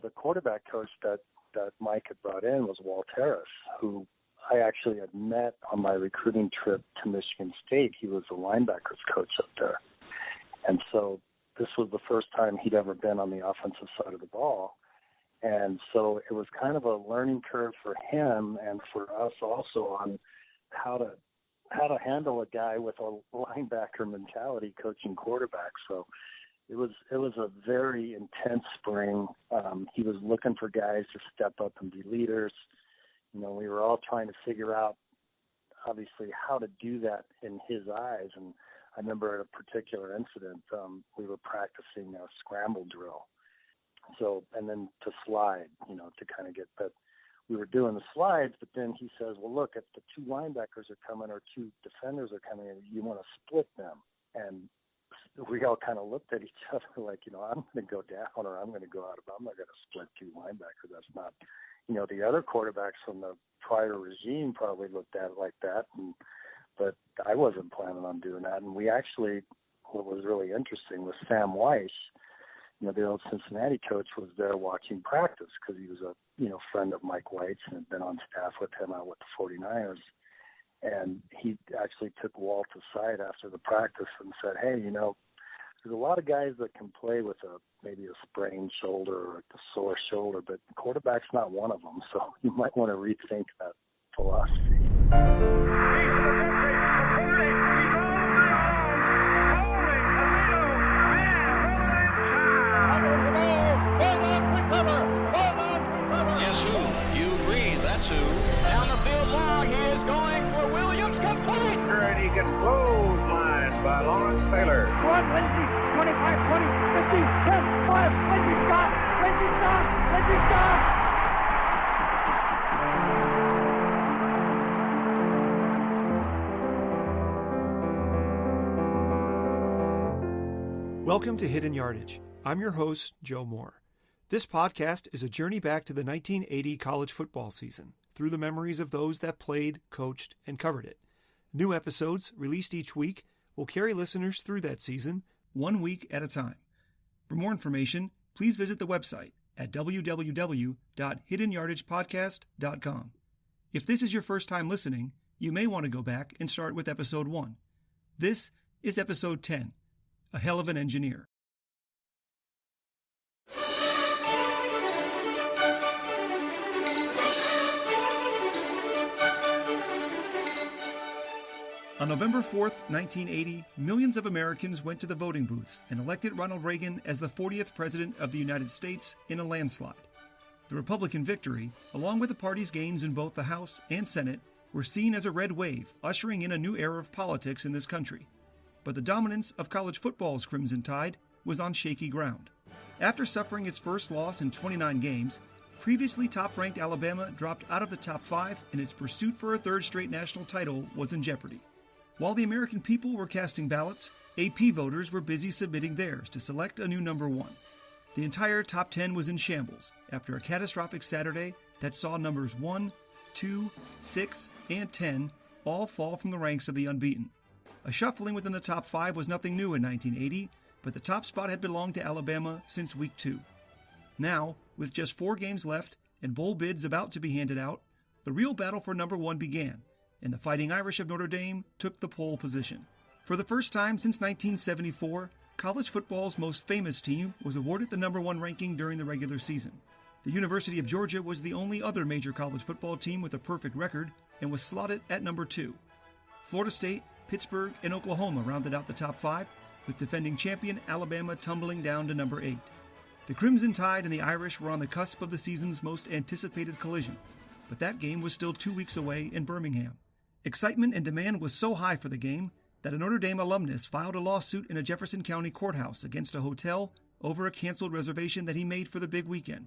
the quarterback coach that Mike had brought in was Walt Harris, who I actually had met on my recruiting trip to Michigan State. He was the linebackers coach up there. And so this was the first time he'd ever been on the offensive side of the ball. And so it was kind of a learning curve for him and for us also on how to handle a guy with a linebacker mentality coaching quarterbacks. So it was a very intense spring. He was looking for guys to step up and be leaders. You know, we were all trying to figure out, obviously, how to do that in his eyes. And I remember at a particular incident, we were practicing a scramble drill. So, and then to slide, you know, to kind of get that. We were doing the slides, but then he says, well, look, if the two linebackers are coming or two defenders are coming in, you want to split them. And we all kind of looked at each other like, you know, I'm going to go down or I'm going to go out. I'm not going to split two linebackers. That's not, you know, the other quarterbacks from the prior regime probably looked at it like that. But I wasn't planning on doing that. And we actually, what was really interesting was Sam Weiss, you know, the old Cincinnati coach, was there watching practice because he was a, you know, friend of Mike White's and had been on staff with him out with the 49ers. And he actually took Walt aside after the practice and said, hey, you know, there's a lot of guys that can play with maybe a sprained shoulder or a sore shoulder, but the quarterback's not one of them. So you might want to rethink that philosophy. Yes, who? You agree, that's who. Down the field long, he is going for Williams, complete! And he gets clotheslined by Lawrence Taylor. 20, 25, 20, 15, 10, 5, Lindsey stop! Lindsey stop! Lindsey stop! Welcome to Hidden Yardage. I'm your host, Joe Moore. This podcast is a journey back to the 1980 college football season through the memories of those that played, coached, and covered it. New episodes, released each week, will carry listeners through that season, 1 week at a time. For more information, please visit the website at www.hiddenyardagepodcast.com. If this is your first time listening, you may want to go back and start with episode 1. This is episode 10, A Hell of an Engineer. On November 4th, 1980, millions of Americans went to the voting booths and elected Ronald Reagan as the 40th President of the United States in a landslide. The Republican victory, along with the party's gains in both the House and Senate, were seen as a red wave, ushering in a new era of politics in this country. But the dominance of college football's Crimson Tide was on shaky ground. After suffering its first loss in 29 games, previously top-ranked Alabama dropped out of the top 5, and its pursuit for a third straight national title was in jeopardy. While the American people were casting ballots, AP voters were busy submitting theirs to select a new number 1. The entire top 10 was in shambles after a catastrophic Saturday that saw numbers 1, 2, 6, and 10 all fall from the ranks of the unbeaten. A shuffling within the top 5 was nothing new in 1980, but the top spot had belonged to Alabama since week 2. Now, with just 4 games left and bowl bids about to be handed out, the real battle for number 1 began, and the Fighting Irish of Notre Dame took the pole position. For the first time since 1974, college football's most famous team was awarded the number 1 ranking during the regular season. The University of Georgia was the only other major college football team with a perfect record and was slotted at number 2. Florida State, Pittsburgh, and Oklahoma rounded out the top 5, with defending champion Alabama tumbling down to number 8. The Crimson Tide and the Irish were on the cusp of the season's most anticipated collision, but that game was still 2 weeks away in Birmingham. Excitement and demand was so high for the game that a Notre Dame alumnus filed a lawsuit in a Jefferson County courthouse against a hotel over a canceled reservation that he made for the big weekend.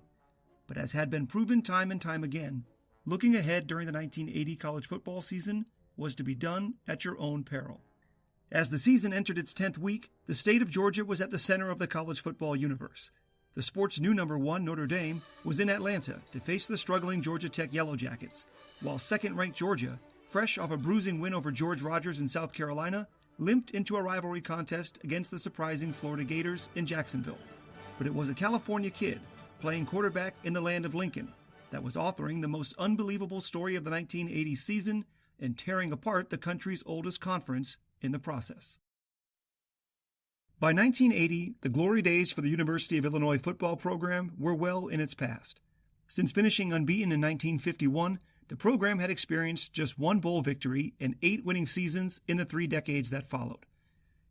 But as had been proven time and time again, looking ahead during the 1980 college football season was to be done at your own peril. As the season entered its 10th week, the state of Georgia was at the center of the college football universe. The sport's new number 1, Notre Dame, was in Atlanta to face the struggling Georgia Tech Yellow Jackets, while second-ranked Georgia, fresh off a bruising win over George Rogers in South Carolina, limped into a rivalry contest against the surprising Florida Gators in Jacksonville. But it was a California kid, playing quarterback in the land of Lincoln, that was authoring the most unbelievable story of the 1980 season and tearing apart the country's oldest conference in the process. By 1980, the glory days for the University of Illinois football program were well in its past. Since finishing unbeaten in 1951, the program had experienced just one bowl victory and 8 winning seasons in the 3 decades that followed.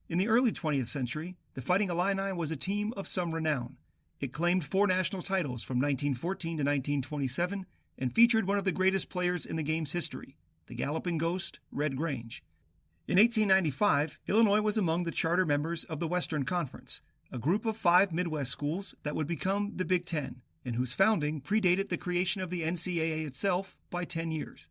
In the early 20th century, the Fighting Illini was a team of some renown. It claimed 4 national titles from 1914 to 1927 and featured one of the greatest players in the game's history, the Galloping Ghost, Red Grange. In 1895, Illinois was among the charter members of the Western Conference, a group of 5 Midwest schools that would become the Big Ten, and whose founding predated the creation of the NCAA itself by 10 years.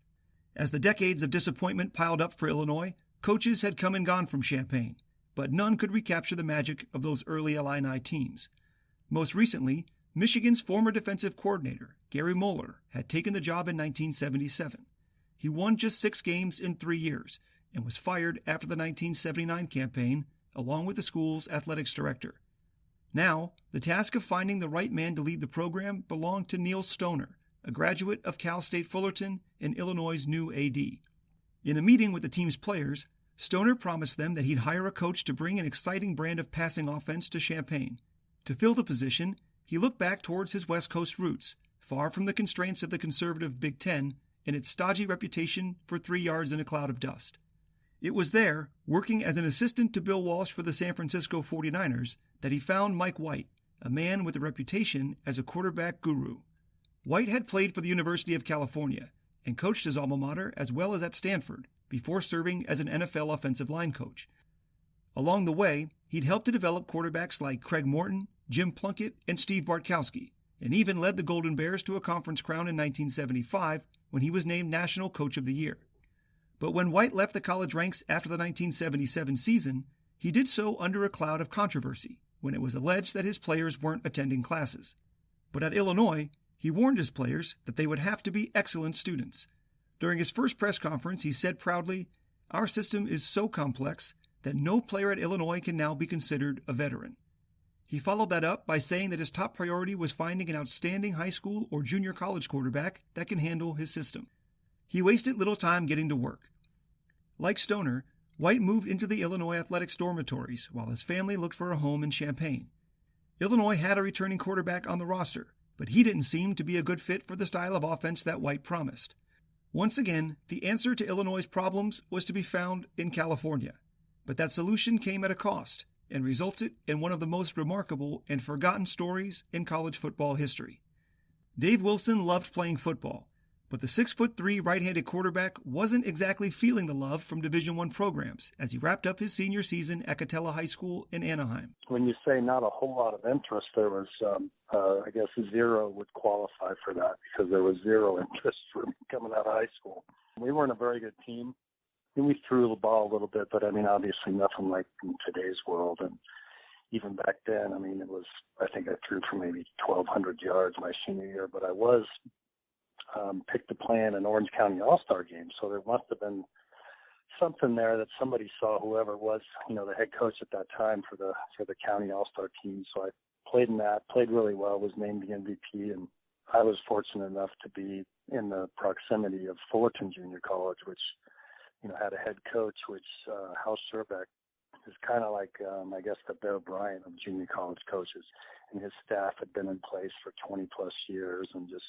As the decades of disappointment piled up for Illinois, coaches had come and gone from Champaign, but none could recapture the magic of those early Illini teams. Most recently, Michigan's former defensive coordinator, Gary Moeller, had taken the job in 1977. He won just 6 games in 3 years, and was fired after the 1979 campaign, along with the school's athletics director. Now, the task of finding the right man to lead the program belonged to Neil Stoner, a graduate of Cal State Fullerton and Illinois' new AD. In a meeting with the team's players, Stoner promised them that he'd hire a coach to bring an exciting brand of passing offense to Champaign. To fill the position, he looked back towards his West Coast roots, far from the constraints of the conservative Big Ten and its stodgy reputation for 3 yards in a cloud of dust. It was there, working as an assistant to Bill Walsh for the San Francisco 49ers, that he found Mike White, a man with a reputation as a quarterback guru. White had played for the University of California and coached his alma mater as well as at Stanford before serving as an NFL offensive line coach. Along the way, he'd helped to develop quarterbacks like Craig Morton, Jim Plunkett, and Steve Bartkowski, and even led the Golden Bears to a conference crown in 1975 when he was named National Coach of the Year. But when White left the college ranks after the 1977 season, he did so under a cloud of controversy when it was alleged that his players weren't attending classes. But at Illinois, he warned his players that they would have to be excellent students. During his first press conference, he said proudly, "Our system is so complex that no player at Illinois can now be considered a veteran." He followed that up by saying that his top priority was finding an outstanding high school or junior college quarterback that can handle his system. He wasted little time getting to work. Like Stoner, White moved into the Illinois athletics dormitories while his family looked for a home in Champaign. Illinois had a returning quarterback on the roster, but he didn't seem to be a good fit for the style of offense that White promised. Once again, the answer to Illinois' problems was to be found in California, but that solution came at a cost and resulted in one of the most remarkable and forgotten stories in college football history. Dave Wilson loved playing football, but the 6'3" right-handed quarterback wasn't exactly feeling the love from Division I programs as he wrapped up his senior season at Catella High School in Anaheim. When you say not a whole lot of interest, there was, I guess, 0 would qualify for that because there was 0 interest for me coming out of high school. We weren't a very good team. We threw the ball a little bit, but, obviously nothing like in today's world. And even back then, I think I threw for maybe 1,200 yards my senior year, but I was picked to play in an Orange County All-Star game. So there must have been something there that somebody saw, whoever it was, the head coach at that time for the county All-Star team. So I played in that, played really well, was named the MVP, and I was fortunate enough to be in the proximity of Fullerton Junior College, which, had a head coach, which Hal Scherbeck is kind of like, I guess, the Bear Bryant of junior college coaches. And his staff had been in place for 20-plus years and just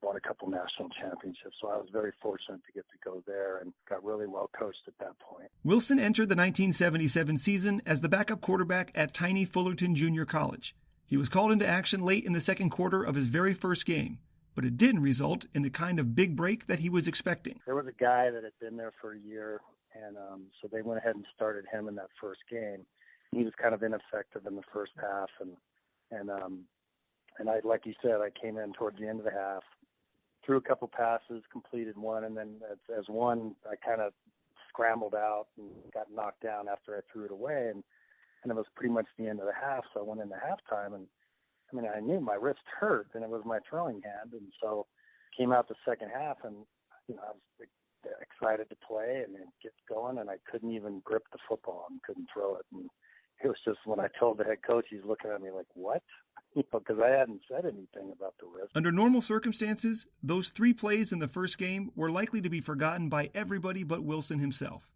won a couple national championships. So I was very fortunate to get to go there and got really well coached at that point. Wilson entered the 1977 season as the backup quarterback at tiny Fullerton Junior College. He was called into action late in the second quarter of his very first game, but it didn't result in the kind of big break that he was expecting. There was a guy that had been there for a year, and so they went ahead and started him in that first game. He was kind of ineffective in the first half, and I, like you said, I came in towards the end of the half, threw a couple passes, completed one, and then as one, I kind of scrambled out and got knocked down after I threw it away, and it was pretty much the end of the half, so I went into halftime, and I knew my wrist hurt, and it was my throwing hand, and so came out the second half, and I was excited to play and get going, and I couldn't even grip the football and couldn't throw it, and it was just when I told the head coach, he's looking at me like, what? Because I hadn't said anything about the risk. Under normal circumstances, those 3 plays in the first game were likely to be forgotten by everybody but Wilson himself.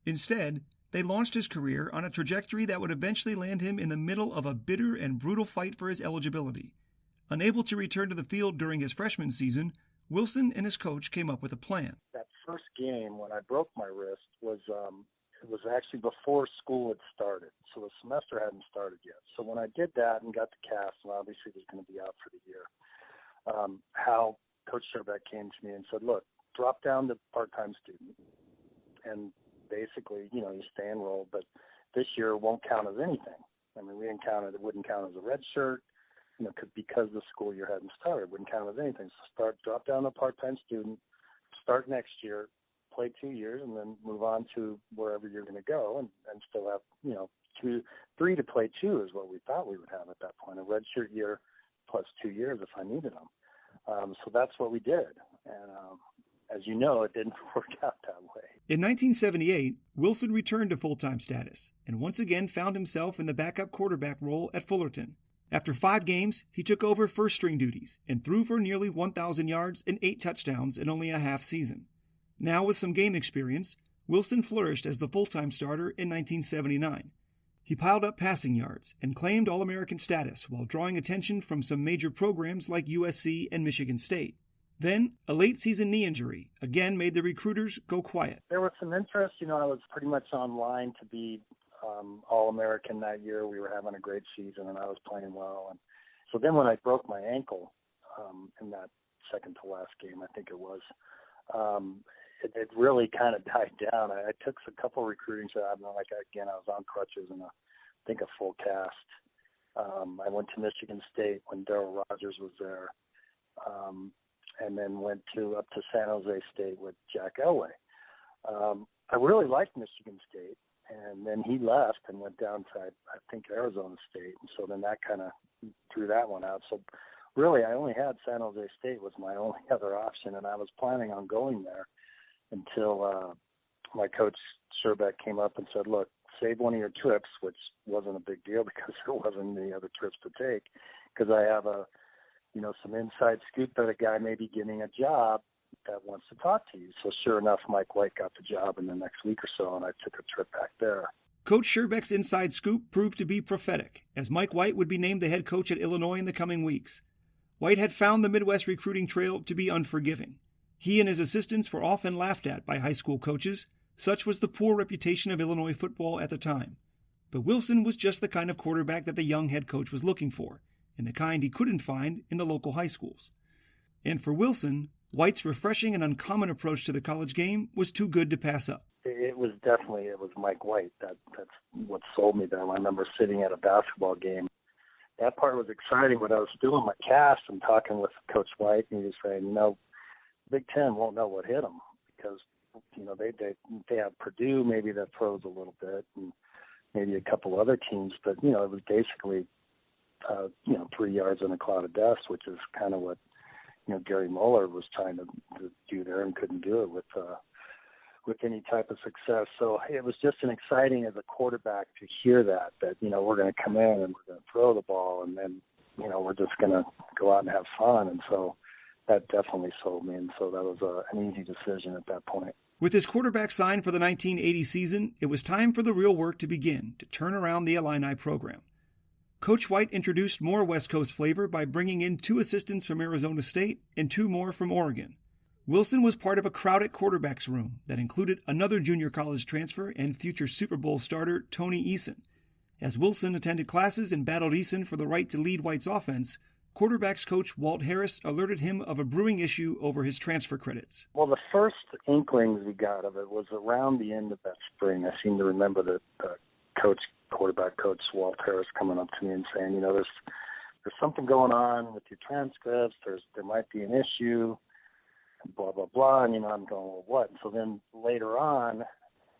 Instead, they launched his career on a trajectory that would eventually land him in the middle of a bitter and brutal fight for his eligibility. Unable to return to the field during his freshman season, Wilson and his coach came up with a plan. That first game when I broke my wrist was it was actually before school had started, so the semester hadn't started yet. So when I did that and got the cast, and obviously was going to be out for the year, Coach Sherbeck came to me and said, look, drop down to part-time student, and basically, you stay enrolled, but this year won't count as anything. I mean, it wouldn't count as a red shirt, because the school year hadn't started, it wouldn't count as anything. So drop down to part-time student, start next year, play 2 years, and then move on to wherever you're going to go, and still have, 3 to play 2 is what we thought we would have at that point, a redshirt year plus 2 years if I needed them. So that's what we did, and as you know, it didn't work out that way. In 1978, Wilson returned to full-time status and once again found himself in the backup quarterback role at Fullerton. After 5 games, he took over first-string duties and threw for nearly 1,000 yards and 8 touchdowns in only a half season. Now with some game experience, Wilson flourished as the full-time starter in 1979. He piled up passing yards and claimed All-American status while drawing attention from some major programs like USC and Michigan State. Then, a late-season knee injury again made the recruiters go quiet. There was some interest. I was pretty much on line to be All-American that year. We were having a great season, and I was playing well. And so then when I broke my ankle in that second-to-last game, I think it was, it really kind of died down. I took a couple of recruiting jobs, and I was on crutches and I think a full cast. I went to Michigan State when Darryl Rogers was there, and then went up to San Jose State with Jack Elway. I really liked Michigan State, and then he left and went down to, I think, Arizona State, and so then that kind of threw that one out. So really, I only had San Jose State was my only other option, and I was planning on going there until my coach Sherbeck came up and said, look, save one of your trips, which wasn't a big deal because there wasn't any other trips to take, because I have some inside scoop that a guy may be getting a job that wants to talk to you. So sure enough, Mike White got the job in the next week or so, and I took a trip back there. Coach Sherbeck's inside scoop proved to be prophetic, as Mike White would be named the head coach at Illinois in the coming weeks. White had found the Midwest recruiting trail to be unforgiving. He and his assistants were often laughed at by high school coaches. Such was the poor reputation of Illinois football at the time. But Wilson was just the kind of quarterback that the young head coach was looking for, and the kind he couldn't find in the local high schools. And for Wilson, White's refreshing and uncommon approach to the college game was too good to pass up. It was Mike White. That's what sold me there. I remember sitting at a basketball game. That part was exciting when I was doing my cast and talking with Coach White, and he was saying, Big Ten won't know what hit them because, they have Purdue maybe that throws a little bit and maybe a couple other teams, but, it was basically, 3 yards in a cloud of dust, which is kind of what, Gary Mueller was trying to do there and couldn't do it with any type of success. So it was just an exciting as a quarterback to hear that we're going to come in and we're going to throw the ball and then, we're just going to go out and have fun. And so that definitely sold me. And so that was an easy decision at that point. With his quarterback signed for the 1980 season, it was time for the real work to begin to turn around the Illini program. Coach White introduced more West Coast flavor by bringing in 2 assistants from Arizona State and 2 more from Oregon. Wilson was part of a crowded quarterback's room that included another junior college transfer and future Super Bowl starter Tony Eason. As Wilson attended classes and battled Eason for the right to lead White's offense, quarterbacks coach Walt Harris alerted him of a brewing issue over his transfer credits. Well, the first inklings we got of it was around the end of that spring. I seem to remember that quarterback coach Walt Harris coming up to me and saying, there's something going on with your transcripts. There might be an issue, blah, blah, blah. And, I'm going, well, what? So then later on,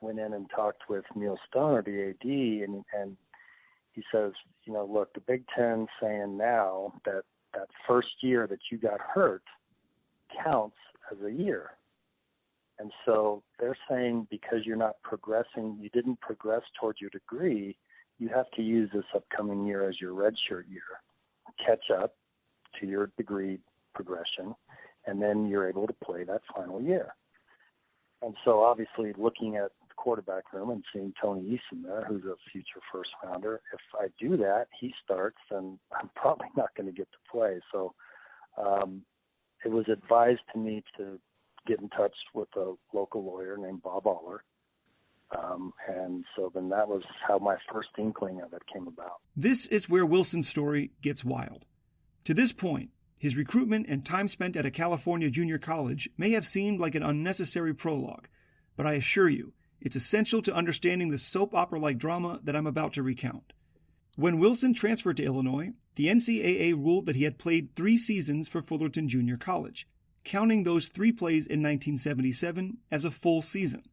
went in and talked with Neil Stoner, the AD, and he says, look, the Big Ten saying now that first year that you got hurt counts as a year. And so they're saying because you're not progressing, you didn't progress towards your degree, you have to use this upcoming year as your redshirt year, catch up to your degree progression, and then you're able to play that final year. And so obviously looking at the quarterback room and seeing Tony Eason there, who's a future first rounder, if I do that, he starts, and I'm probably not going to get to play. So it was advised to me to get in touch with a local lawyer named Bob Aller. And so then that was how my first inkling of it came about. This is where Wilson's story gets wild. To this point, his recruitment and time spent at a California junior college may have seemed like an unnecessary prologue, but I assure you, it's essential to understanding the soap opera-like drama that I'm about to recount. When Wilson transferred to Illinois, the NCAA ruled that he had played 3 seasons for Fullerton Junior College, counting those 3 plays in 1977 as a full season.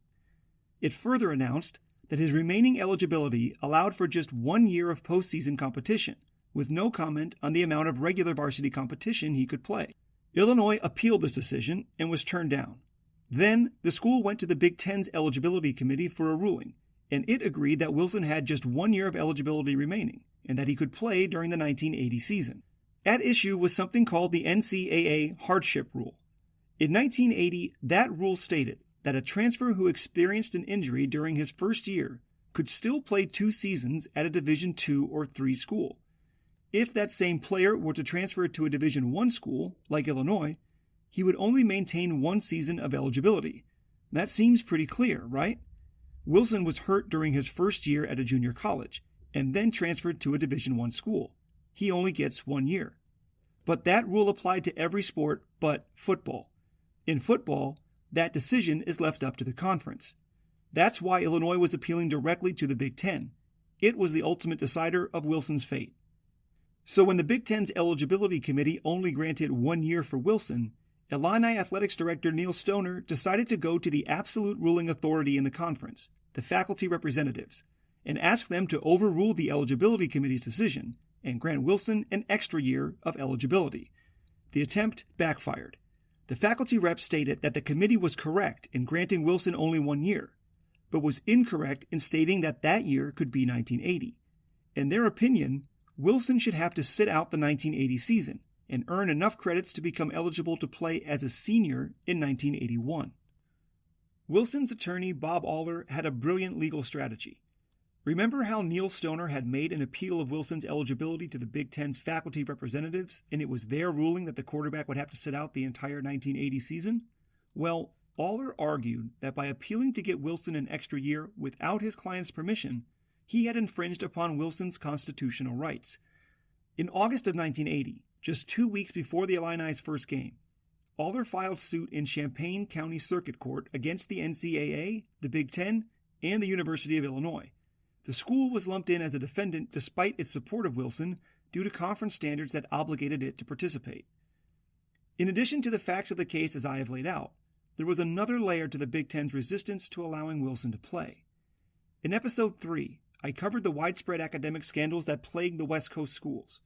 It further announced that his remaining eligibility allowed for just 1 year of postseason competition, with no comment on the amount of regular varsity competition he could play. Illinois appealed this decision and was turned down. Then, the school went to the Big Ten's eligibility committee for a ruling, and it agreed that Wilson had just 1 year of eligibility remaining, and that he could play during the 1980 season. At issue was something called the NCAA hardship rule. In 1980, that rule stated that a transfer who experienced an injury during his first year could still play 2 seasons at a Division II or III school. If that same player were to transfer to a Division I school, like Illinois, he would only maintain 1 season of eligibility. That seems pretty clear, right? Wilson was hurt during his first year at a junior college, and then transferred to a Division I school. He only gets 1 year. But that rule applied to every sport but football. In football, that decision is left up to the conference. That's why Illinois was appealing directly to the Big Ten. It was the ultimate decider of Wilson's fate. So when the Big Ten's eligibility committee only granted 1 year for Wilson, Illini Athletics Director Neil Stoner decided to go to the absolute ruling authority in the conference, the faculty representatives, and ask them to overrule the eligibility committee's decision and grant Wilson an extra year of eligibility. The attempt backfired. The faculty rep stated that the committee was correct in granting Wilson only 1 year, but was incorrect in stating that that year could be 1980. In their opinion, Wilson should have to sit out the 1980 season and earn enough credits to become eligible to play as a senior in 1981. Wilson's attorney, Bob Aller, had a brilliant legal strategy. Remember how Neil Stoner had made an appeal of Wilson's eligibility to the Big Ten's faculty representatives, and it was their ruling that the quarterback would have to sit out the entire 1980 season? Well, Aller argued that by appealing to get Wilson an extra year without his client's permission, he had infringed upon Wilson's constitutional rights. In August of 1980, just 2 weeks before the Illini's first game, Aller filed suit in Champaign County Circuit Court against the NCAA, the Big Ten, and the University of Illinois. The school was lumped in as a defendant despite its support of Wilson due to conference standards that obligated it to participate. In addition to the facts of the case as I have laid out, there was another layer to the Big Ten's resistance to allowing Wilson to play. In Episode 3, I covered the widespread academic scandals that plagued the West Coast schools.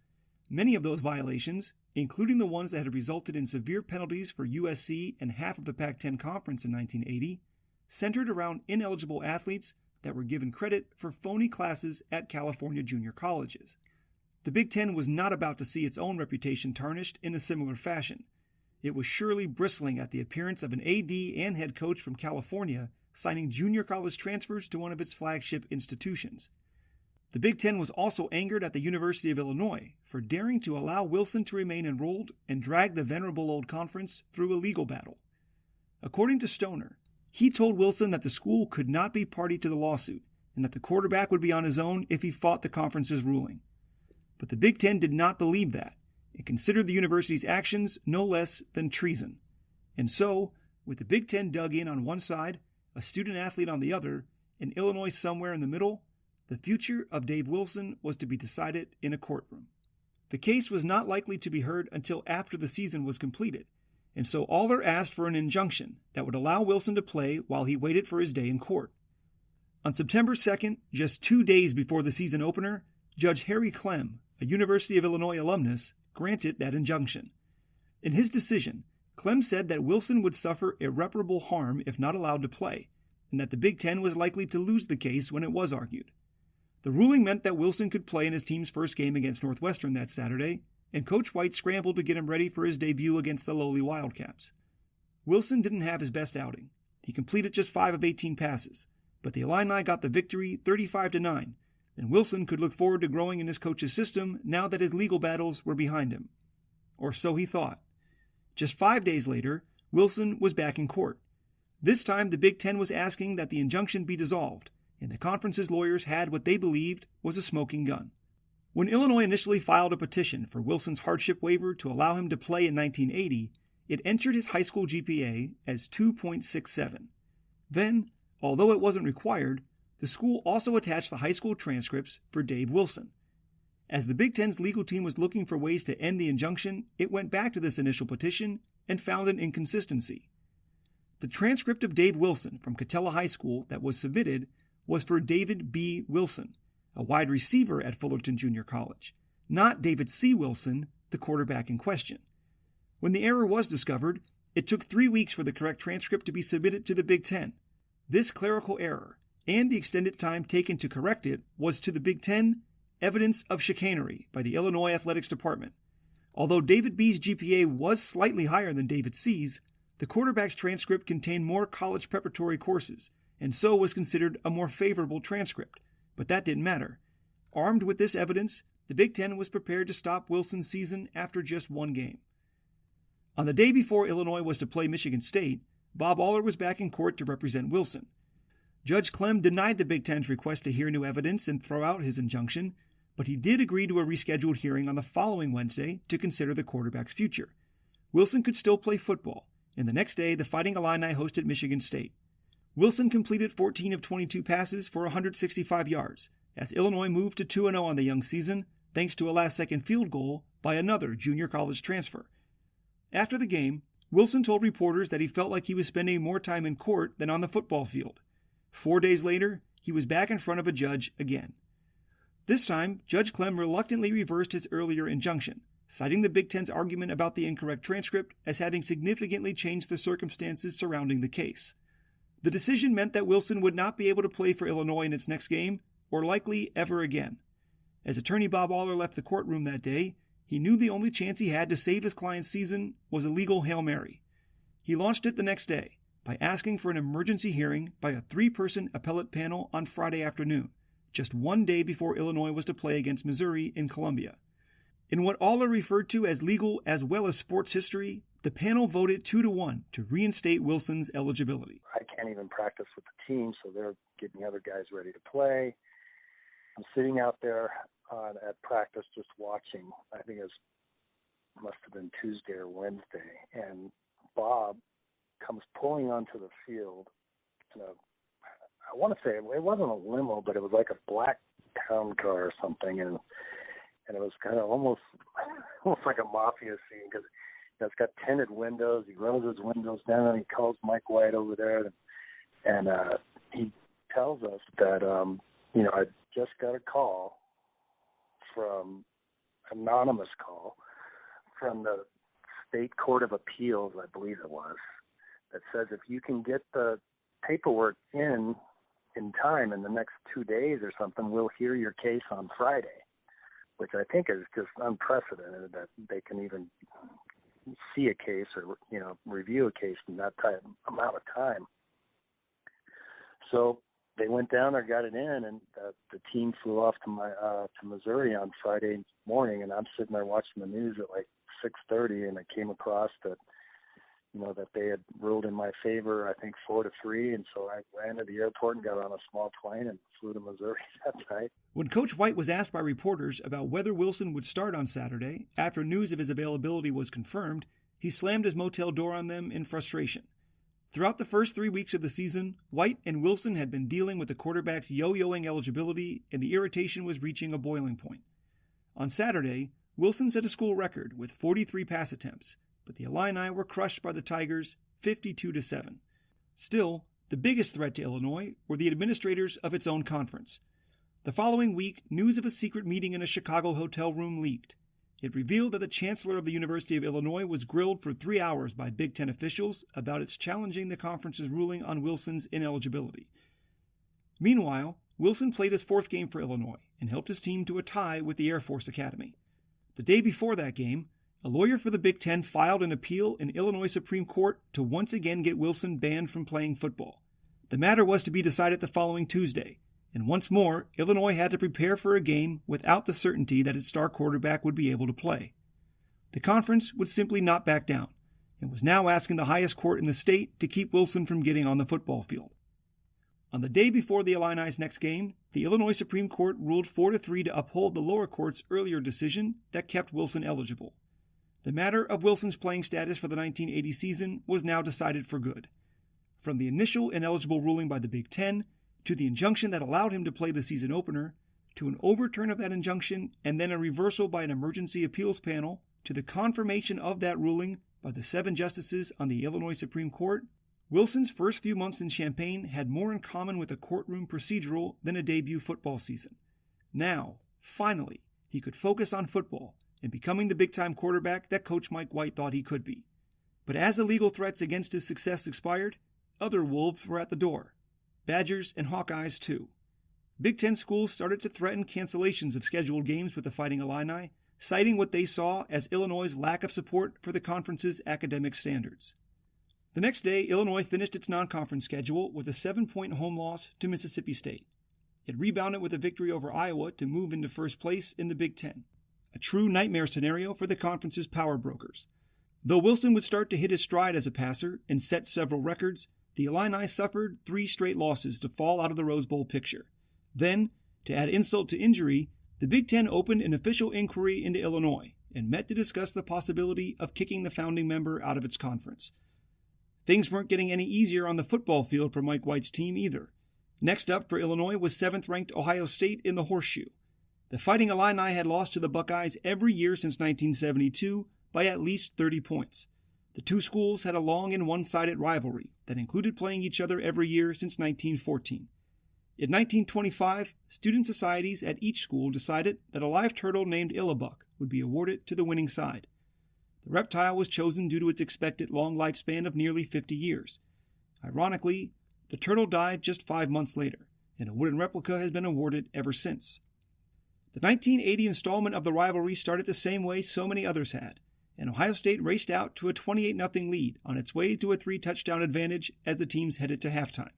Many of those violations, including the ones that had resulted in severe penalties for USC and half of the Pac-10 Conference in 1980, centered around ineligible athletes that were given credit for phony classes at California junior colleges. The Big Ten was not about to see its own reputation tarnished in a similar fashion. It was surely bristling at the appearance of an AD and head coach from California signing junior college transfers to one of its flagship institutions. The Big Ten was also angered at the University of Illinois for daring to allow Wilson to remain enrolled and drag the venerable old conference through a legal battle. According to Stoner, he told Wilson that the school could not be party to the lawsuit and that the quarterback would be on his own if he fought the conference's ruling. But the Big Ten did not believe that and considered the university's actions no less than treason. And so, with the Big Ten dug in on one side, a student-athlete on the other, and Illinois somewhere in the middle, the future of Dave Wilson was to be decided in a courtroom. The case was not likely to be heard until after the season was completed, and so Aller asked for an injunction that would allow Wilson to play while he waited for his day in court. On September 2nd, just 2 days before the season opener, Judge Harry Clem, a University of Illinois alumnus, granted that injunction. In his decision, Clem said that Wilson would suffer irreparable harm if not allowed to play, and that the Big Ten was likely to lose the case when it was argued. The ruling meant that Wilson could play in his team's first game against Northwestern that Saturday, and Coach White scrambled to get him ready for his debut against the lowly Wildcats. Wilson didn't have his best outing. He completed just 5 of 18 passes, but the Illini got the victory 35-9, and Wilson could look forward to growing in his coach's system now that his legal battles were behind him. Or so he thought. Just 5 days later, Wilson was back in court. This time, the Big Ten was asking that the injunction be dissolved, and the conference's lawyers had what they believed was a smoking gun. When Illinois initially filed a petition for Wilson's hardship waiver to allow him to play in 1980, it entered his high school GPA as 2.67. Then, although it wasn't required, the school also attached the high school transcripts for Dave Wilson. As the Big Ten's legal team was looking for ways to end the injunction, it went back to this initial petition and found an inconsistency. The transcript of Dave Wilson from Catella High School that was submitted was for David B. Wilson, a wide receiver at Fullerton Junior College, not David C. Wilson, the quarterback in question. When the error was discovered, it took 3 weeks for the correct transcript to be submitted to the Big Ten. This clerical error, and the extended time taken to correct it, was to the Big Ten evidence of chicanery by the Illinois Athletics Department. Although David B's GPA was slightly higher than David C's, the quarterback's transcript contained more college preparatory courses, and so was considered a more favorable transcript. But that didn't matter. Armed with this evidence, the Big Ten was prepared to stop Wilson's season after just 1 game. On the day before Illinois was to play Michigan State, Bob Aller was back in court to represent Wilson. Judge Clem denied the Big Ten's request to hear new evidence and throw out his injunction, but he did agree to a rescheduled hearing on the following Wednesday to consider the quarterback's future. Wilson could still play football, and the next day the Fighting Illini hosted Michigan State. Wilson completed 14 of 22 passes for 165 yards, as Illinois moved to 2-0 on the young season, thanks to a last-second field goal by another junior college transfer. After the game, Wilson told reporters that he felt like he was spending more time in court than on the football field. 4 days later, he was back in front of a judge again. This time, Judge Clem reluctantly reversed his earlier injunction, citing the Big Ten's argument about the incorrect transcript as having significantly changed the circumstances surrounding the case. The decision meant that Wilson would not be able to play for Illinois in its next game, or likely ever again. As attorney Bob Aller left the courtroom that day, he knew the only chance he had to save his client's season was a legal Hail Mary. He launched it the next day by asking for an emergency hearing by a 3-person appellate panel on Friday afternoon, just 1 day before Illinois was to play against Missouri in Columbia. In what Aller referred to as legal as well as sports history, the panel voted 2-1 to reinstate Wilson's eligibility. I can't even practice with the team, so they're getting other guys ready to play. I'm sitting out there at practice just watching. I think it must have been Tuesday or Wednesday, and Bob comes pulling onto the field. I want to say it wasn't a limo, but it was like a black town car or something, and it was kind of almost like a mafia scene because it's got tinted windows. He rolls his windows down and he calls Mike White over there, and he tells us that I just got a call from anonymous call from the State Court of Appeals, I believe it was, that says if you can get the paperwork in time in the next 2 days or something, we'll hear your case on Friday, which I think is just unprecedented that they can even see a case or, review a case in that amount of time. So they went down there, got it in, and the team flew off to Missouri on Friday morning, and I'm sitting there watching the news at like 6:30, and I came across that they had ruled in my favor, I think 4-3, and so I ran to the airport and got on a small plane and flew to Missouri that night. When Coach White was asked by reporters about whether Wilson would start on Saturday, after news of his availability was confirmed, he slammed his motel door on them in frustration. Throughout the first 3 weeks of the season, White and Wilson had been dealing with the quarterback's yo-yoing eligibility, and the irritation was reaching a boiling point. On Saturday, Wilson set a school record with 43 pass attempts, but the Illini were crushed by the Tigers 52-7. Still, the biggest threat to Illinois were the administrators of its own conference. The following week, news of a secret meeting in a Chicago hotel room leaked. It revealed that the chancellor of the University of Illinois was grilled for 3 hours by Big Ten officials about its challenging the conference's ruling on Wilson's ineligibility. Meanwhile, Wilson played his fourth game for Illinois and helped his team to a tie with the Air Force Academy. The day before that game, a lawyer for the Big Ten filed an appeal in Illinois Supreme Court to once again get Wilson banned from playing football. The matter was to be decided the following Tuesday, and once more, Illinois had to prepare for a game without the certainty that its star quarterback would be able to play. The conference would simply not back down, and was now asking the highest court in the state to keep Wilson from getting on the football field. On the day before the Illini's next game, the Illinois Supreme Court ruled 4-3 to uphold the lower court's earlier decision that kept Wilson eligible. The matter of Wilson's playing status for the 1980 season was now decided for good. From the initial ineligible ruling by the Big Ten, to the injunction that allowed him to play the season opener, to an overturn of that injunction and then a reversal by an emergency appeals panel, to the confirmation of that ruling by the 7 justices on the Illinois Supreme Court, Wilson's first few months in Champaign had more in common with a courtroom procedural than a debut football season. Now, finally, he could focus on football and becoming the big-time quarterback that Coach Mike White thought he could be. But as the legal threats against his success expired, other wolves were at the door. Badgers and Hawkeyes, too. Big Ten schools started to threaten cancellations of scheduled games with the Fighting Illini, citing what they saw as Illinois' lack of support for the conference's academic standards. The next day, Illinois finished its non-conference schedule with a 7-point home loss to Mississippi State. It rebounded with a victory over Iowa to move into first place in the Big Ten, a true nightmare scenario for the conference's power brokers. Though Wilson would start to hit his stride as a passer and set several records, the Illini suffered 3 straight losses to fall out of the Rose Bowl picture. Then, to add insult to injury, the Big Ten opened an official inquiry into Illinois and met to discuss the possibility of kicking the founding member out of its conference. Things weren't getting any easier on the football field for Mike White's team either. Next up for Illinois was 7th-ranked Ohio State in the Horseshoe. The Fighting Illini had lost to the Buckeyes every year since 1972 by at least 30 points. The two schools had a long and one-sided rivalry that included playing each other every year since 1914. In 1925, student societies at each school decided that a live turtle named Illabuck would be awarded to the winning side. The reptile was chosen due to its expected long lifespan of nearly 50 years. Ironically, the turtle died just 5 months later, and a wooden replica has been awarded ever since. The 1980 installment of the rivalry started the same way so many others had, and Ohio State raced out to a 28-0 lead on its way to a 3-touchdown advantage as the teams headed to halftime.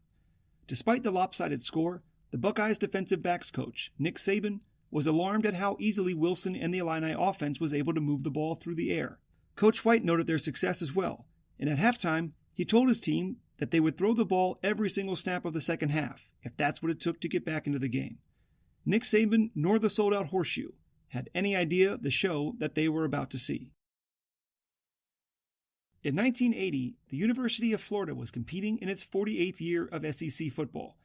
Despite the lopsided score, the Buckeyes defensive backs coach, Nick Saban, was alarmed at how easily Wilson and the Illini offense was able to move the ball through the air. Coach White noted their success as well, and at halftime, he told his team that they would throw the ball every single snap of the second half, if that's what it took to get back into the game. Nick Saban nor the sold-out Horseshoe had any idea the show that they were about to see. In 1980, the University of Florida was competing in its 48th year of SEC football.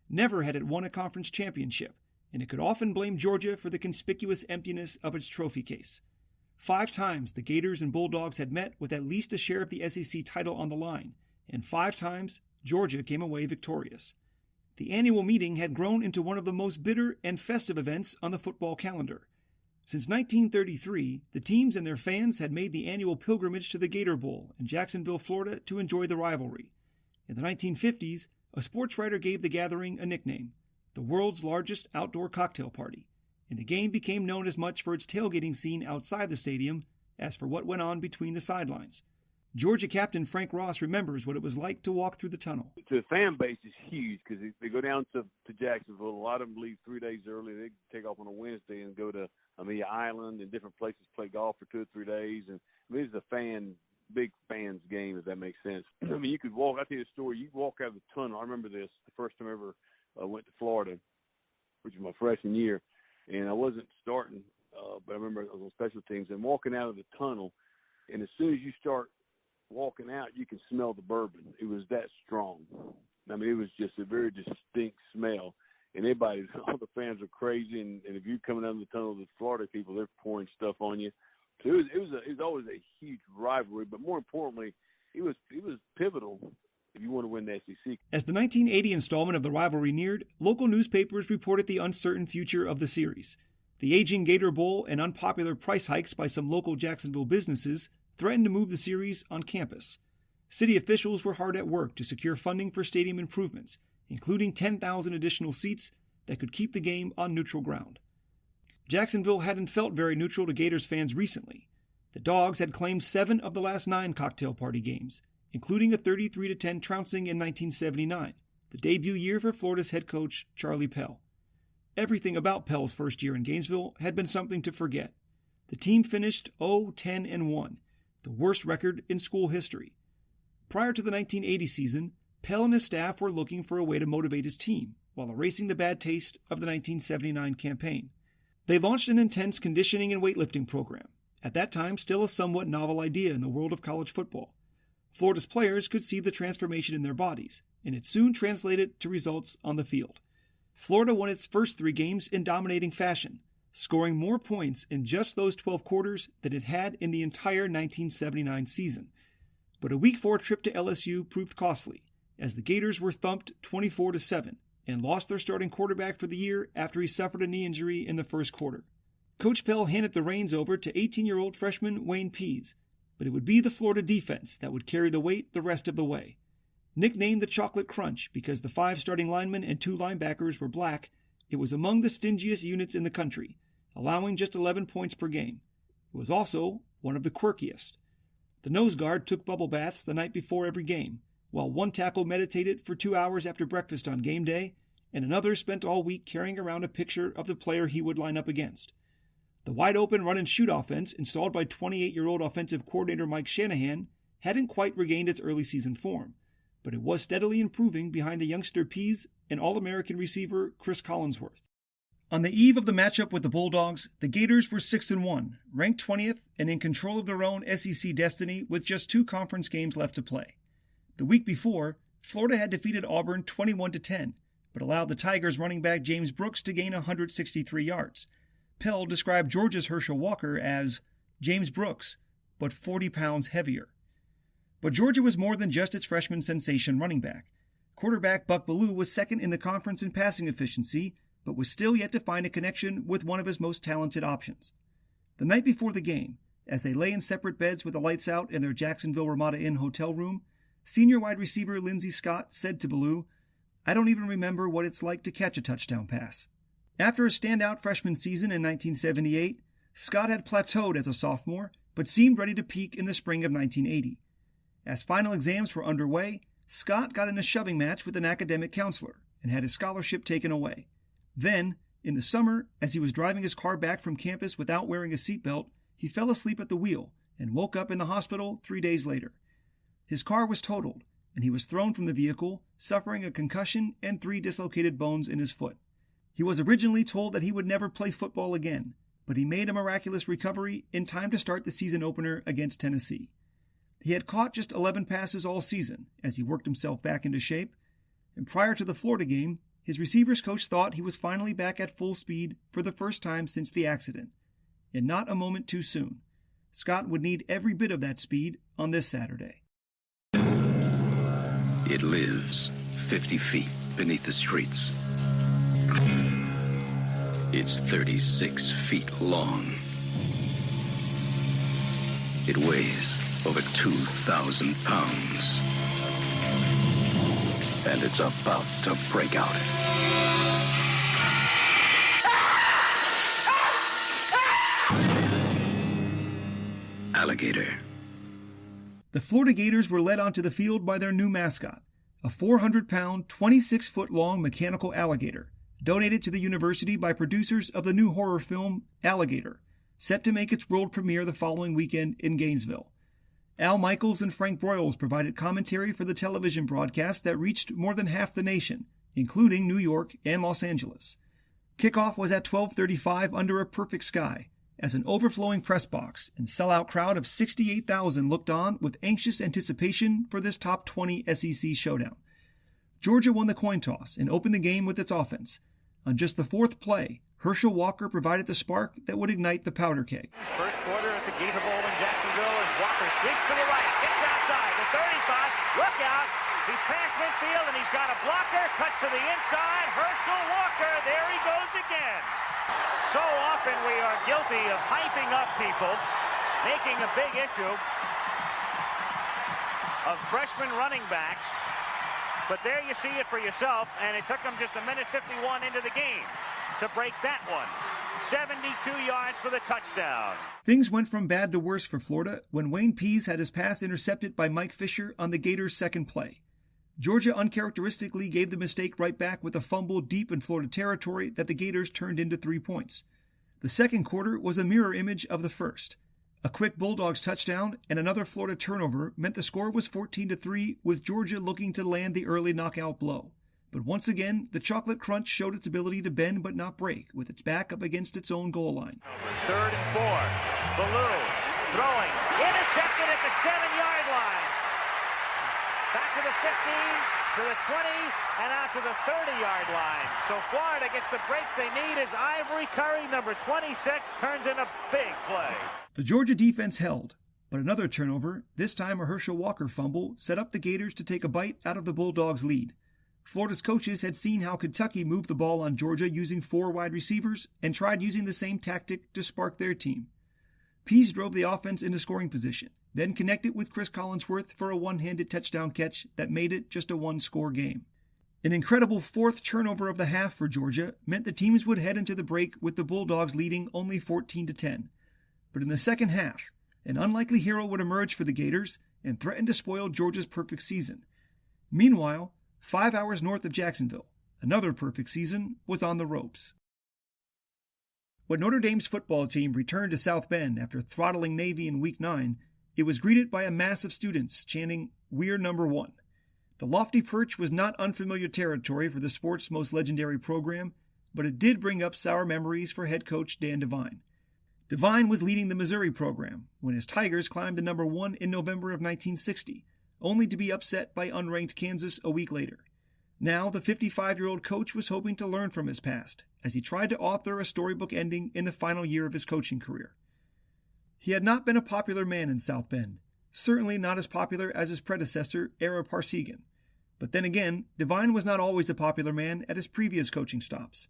Never had it won a conference championship, and it could often blame Georgia for the conspicuous emptiness of its trophy case. 5 times the Gators and Bulldogs had met with at least a share of the SEC title on the line, and 5 times Georgia came away victorious. The annual meeting had grown into one of the most bitter and festive events on the football calendar. Since 1933, the teams and their fans had made the annual pilgrimage to the Gator Bowl in Jacksonville, Florida, to enjoy the rivalry. In the 1950s, a sports writer gave the gathering a nickname, the world's largest outdoor cocktail party, and the game became known as much for its tailgating scene outside the stadium as for what went on between the sidelines. Georgia captain Frank Ross remembers what it was like to walk through the tunnel. The fan base is huge because they go down to Jacksonville. A lot of them leave 3 days early. They take off on a Wednesday and go to Amelia Island and different places, play golf for 2 or 3 days. And this is a big fans game, if that makes sense. I mean, you could walk. I'll tell you a story. You walk out of the tunnel. I remember this the first time I ever went to Florida, which was my freshman year. And I wasn't starting, but I remember I was on special teams. And walking out of the tunnel, and as soon as you start walking out, you can smell the bourbon. It was that strong. I mean, it was just a very distinct smell. And all the fans are crazy. And if you're coming out of the tunnel, the Florida people, they're pouring stuff on you. So it was always a huge rivalry. But more importantly, it was pivotal if you want to win the SEC. As the 1980 installment of the rivalry neared, local newspapers reported the uncertain future of the series. The aging Gator Bowl and unpopular price hikes by some local Jacksonville businesses threatened to move the series on campus. City officials were hard at work to secure funding for stadium improvements, including 10,000 additional seats that could keep the game on neutral ground. Jacksonville hadn't felt very neutral to Gators fans recently. The Dogs had claimed 7 of the last 9 cocktail party games, including a 33-10 trouncing in 1979, the debut year for Florida's head coach Charlie Pell. Everything about Pell's first year in Gainesville had been something to forget. The team finished 0-10-1, the worst record in school history. Prior to the 1980 season, Pell and his staff were looking for a way to motivate his team while erasing the bad taste of the 1979 campaign. They launched an intense conditioning and weightlifting program, at that time still a somewhat novel idea in the world of college football. Florida's players could see the transformation in their bodies, and it soon translated to results on the field. Florida won its first 3 games in dominating fashion, scoring more points in just those 12 quarters than it had in the entire 1979 season. But a Week 4 trip to LSU proved costly, as the Gators were thumped 24-7 and lost their starting quarterback for the year after he suffered a knee injury in the first quarter. Coach Pell handed the reins over to 18-year-old freshman Wayne Pease, but it would be the Florida defense that would carry the weight the rest of the way. Nicknamed the Chocolate Crunch because the 5 starting linemen and 2 linebackers were black, it was among the stingiest units in the country, allowing just 11 points per game. It was also one of the quirkiest. The nose guard took bubble baths the night before every game, while one tackle meditated for 2 hours after breakfast on game day, and another spent all week carrying around a picture of the player he would line up against. The wide-open run-and-shoot offense installed by 28-year-old offensive coordinator Mike Shanahan hadn't quite regained its early season form, but it was steadily improving behind the youngster Pease and All-American receiver Chris Collinsworth. On the eve of the matchup with the Bulldogs, the Gators were 6-1, ranked 20th, and in control of their own SEC destiny with just 2 conference games left to play. The week before, Florida had defeated Auburn 21-10, but allowed the Tigers running back James Brooks to gain 163 yards. Pell described Georgia's Herschel Walker as James Brooks, but 40 pounds heavier. But Georgia was more than just its freshman sensation running back. Quarterback Buck Bellew was second in the conference in passing efficiency, but was still yet to find a connection with one of his most talented options. The night before the game, as they lay in separate beds with the lights out in their Jacksonville Ramada Inn hotel room, senior wide receiver Lindsey Scott said to Bellew, "I don't even remember what it's like to catch a touchdown pass." After a standout freshman season in 1978, Scott had plateaued as a sophomore, but seemed ready to peak in the spring of 1980. As final exams were underway, Scott got in a shoving match with an academic counselor and had his scholarship taken away. Then, in the summer, as he was driving his car back from campus without wearing a seatbelt, he fell asleep at the wheel and woke up in the hospital 3 days later. His car was totaled, and he was thrown from the vehicle, suffering a concussion and 3 dislocated bones in his foot. He was originally told that he would never play football again, but he made a miraculous recovery in time to start the season opener against Tennessee. He had caught just 11 passes all season as he worked himself back into shape, and prior to the Florida game, his receivers coach thought he was finally back at full speed for the first time since the accident, and not a moment too soon. Scott would need every bit of that speed on this Saturday. It lives 50 feet beneath the streets. It's 36 feet long. It weighs over 2,000 pounds. And it's about to break out. Alligator. The Florida Gators were led onto the field by their new mascot, a 400-pound, 26-foot-long mechanical alligator, donated to the university by producers of the new horror film Alligator, set to make its world premiere the following weekend in Gainesville. Al Michaels and Frank Broyles provided commentary for the television broadcast that reached more than half the nation, including New York and Los Angeles. Kickoff was at 12:35 under a perfect sky, as an overflowing press box and sellout crowd of 68,000 looked on with anxious anticipation for this top 20 SEC showdown. Georgia won the coin toss and opened the game with its offense. On just the 4th play, Herschel Walker provided the spark that would ignite the powder keg. First quarter at the Gator Bowl in Jacksonville as Walker sweeps to the right, gets outside, the 35, look out, he's past midfield and he's got a blocker, cuts to the inside, Herschel Walker, there he goes again. So often we are guilty of hyping up people, making a big issue of freshman running backs But there you see it for yourself, and it took them just a minute 51 into the game to break that one. 72 yards for the touchdown. Things went from bad to worse for Florida when Wayne Pease had his pass intercepted by Mike Fisher on the Gators' second play. Georgia uncharacteristically gave the mistake right back with a fumble deep in Florida territory that the Gators turned into 3 points. The second quarter was a mirror image of the first. A quick Bulldogs touchdown and another Florida turnover meant the score was 14-3, with Georgia looking to land the early knockout blow. But once again, the Chocolate Crunch showed its ability to bend but not break, with its back up against its own goal line. 3rd and 4. Ballou throwing. Intercepted at the 7-yard line. Back to the 15, to the 20, and out to the 30-yard line. So Florida gets the break they need as Ivory Curry, number 26, turns in a big play. The Georgia defense held, but another turnover, this time a Herschel Walker fumble, set up the Gators to take a bite out of the Bulldogs' lead. Florida's coaches had seen how Kentucky moved the ball on Georgia using 4 wide receivers and tried using the same tactic to spark their team. Pease drove the offense into scoring position, then connected with Chris Collinsworth for a one-handed touchdown catch that made it just a one-score game. An incredible 4th turnover of the half for Georgia meant the teams would head into the break with the Bulldogs leading only 14-10. But in the second half, an unlikely hero would emerge for the Gators and threaten to spoil Georgia's perfect season. Meanwhile, 5 hours north of Jacksonville, another perfect season was on the ropes. When Notre Dame's football team returned to South Bend after throttling Navy in Week 9, it was greeted by a mass of students chanting, "We're number one." The lofty perch was not unfamiliar territory for the sport's most legendary program, but it did bring up sour memories for head coach Dan Devine. Devine was leading the Missouri program when his Tigers climbed to number 1 in November of 1960, only to be upset by unranked Kansas a week later. Now, the 55-year-old coach was hoping to learn from his past as he tried to author a storybook ending in the final year of his coaching career. He had not been a popular man in South Bend, certainly not as popular as his predecessor, Ara Parsegan. But then again, Devine was not always a popular man at his previous coaching stops.